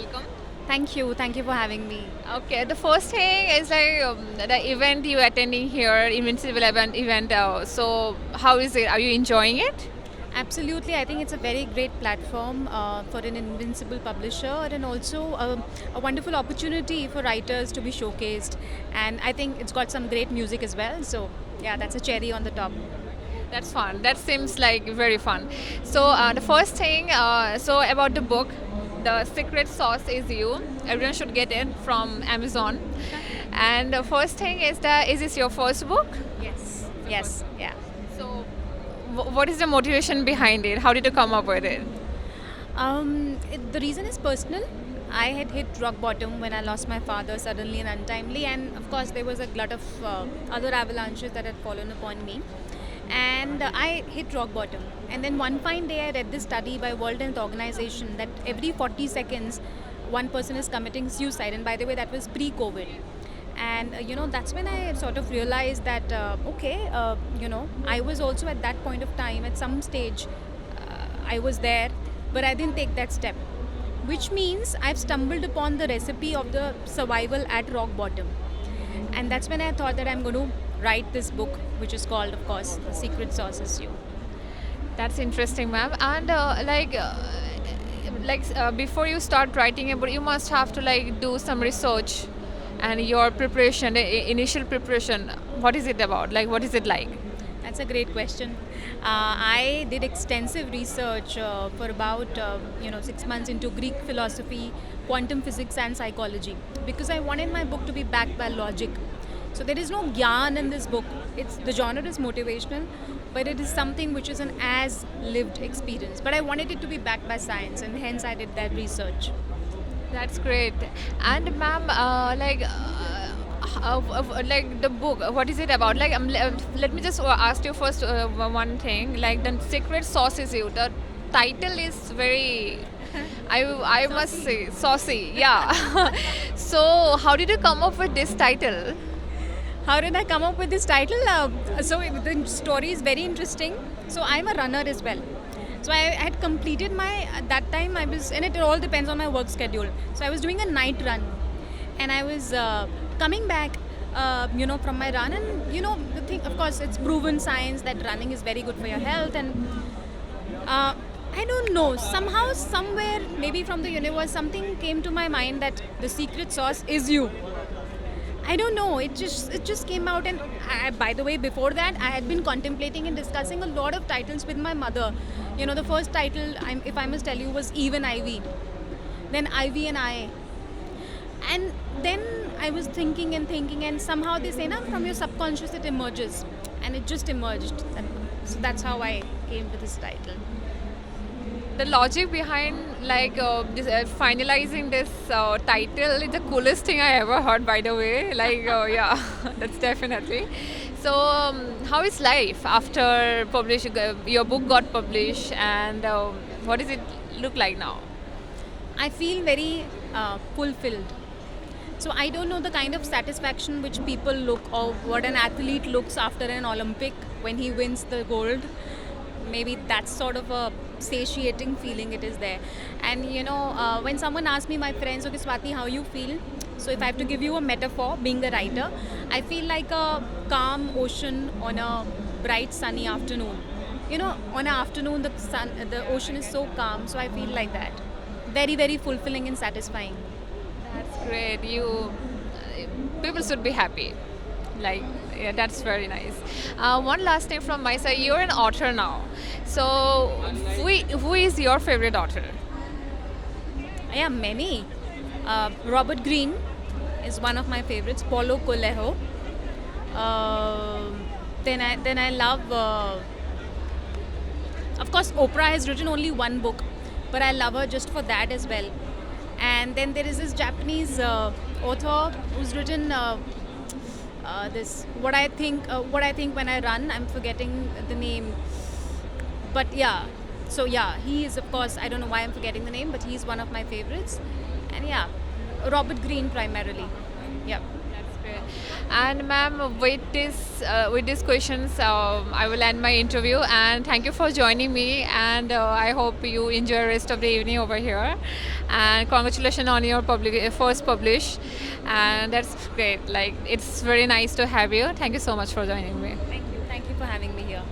welcome. Thank you for having me. Okay, the first thing is like the event you attending here, Invincible event. So how is it? Are you enjoying it? Absolutely, I think it's a very great platform for an invincible publisher and also a wonderful opportunity for writers to be showcased. And I think it's got some great music as well. So, yeah, that's a cherry on the top. That's fun. That seems like very fun. So the first thing, so about the book, the secret sauce is you. Everyone should get it from Amazon. And the first thing is that is this your first book? Yes. Yes, yeah. So what is the motivation behind it? How did you come up with it? The reason is personal. I had hit rock bottom when I lost my father suddenly and untimely, and of course, there was a glut of other avalanches that had fallen upon me. And I hit rock bottom. And then one fine day, I read this study by World Health Organization that every 40 seconds, one person is committing suicide. And by the way, that was pre-COVID. And that's when I sort of realized that okay, I was also at that point of time at some stage I was there, but I didn't take that step, which means I've stumbled upon the recipe of the survival at rock bottom. And that's when I thought that I'm going to write this book, which is called, of course, The Secret Sauce Is You. That's interesting, ma'am. And before you start writing a book, you must have to like do some research, and your preparation, initial preparation. What is it about? Like, what is it like? That's a great question. I did extensive research for about 6 months into Greek philosophy, quantum physics, and psychology because I wanted my book to be backed by logic. So there is no gyan in this book. It's the genre is motivational, but it is something which is an as lived experience. But I wanted it to be backed by science, and hence I did that research. That's great. And ma'am, like the book, what is it about? Like, let me just ask you first one thing. Like, the secret sauce is you. The title is very, I must say, saucy. Yeah. So, how did you come up with this title? How did I come up with this title? The story is very interesting. So I'm a runner as well. So I had completed my at that time I was, and it all depends on my work schedule. So I was doing a night run, and I was coming back, from my run, and the thing, of course, it's proven science that running is very good for your health, and I don't know, somehow, somewhere, maybe from the universe, something came to my mind that the secret sauce is you. I don't know. It just came out, and by the way, before that, I had been contemplating and discussing a lot of titles with my mother. The first title, if I must tell you, was Eve and Ivy, then Ivy and I, and then I was thinking, and somehow they say, "Na, from your subconscious it emerges," and it just emerged. So that's how I came with this title. The logic behind like finalizing this title is the coolest thing I ever heard, by the way. Like, yeah, that's definitely. So how is life after publishing your book got published, and what does it look like now? I feel very fulfilled. So I don't know the kind of satisfaction which people look, or what an athlete looks after an Olympic when he wins the gold. Maybe that's sort of a satiating feeling it is there. And when someone asks me, my friends, okay, Swati, how you feel? So if I have to give you a metaphor, being a writer, I feel like a calm ocean on a bright sunny afternoon. On an afternoon, the ocean is so calm, so I feel like that. Very, very fulfilling and satisfying. That's great. People should be happy. Like, yeah, that's very nice. One last thing from my side. You're an author now. So, who is your favorite author? Yeah, many. Robert Greene is one of my favorites. Paulo Coelho. Then I love. Of course, Oprah has written only one book, but I love her just for that as well. And then there is this Japanese author who's written this what I think when I run. I'm forgetting the name, but yeah. So yeah, he is, of course, I don't know why I'm forgetting the name, but he's one of my favorites. And yeah, Robert Greene primarily. Yeah. That's Okay. And ma'am, with these questions, I will end my interview. And thank you for joining me. And I hope you enjoy the rest of the evening over here. And congratulations on your first publish. And that's great. Like it's very nice to have you. Thank you so much for joining me. Thank you. Thank you for having me here.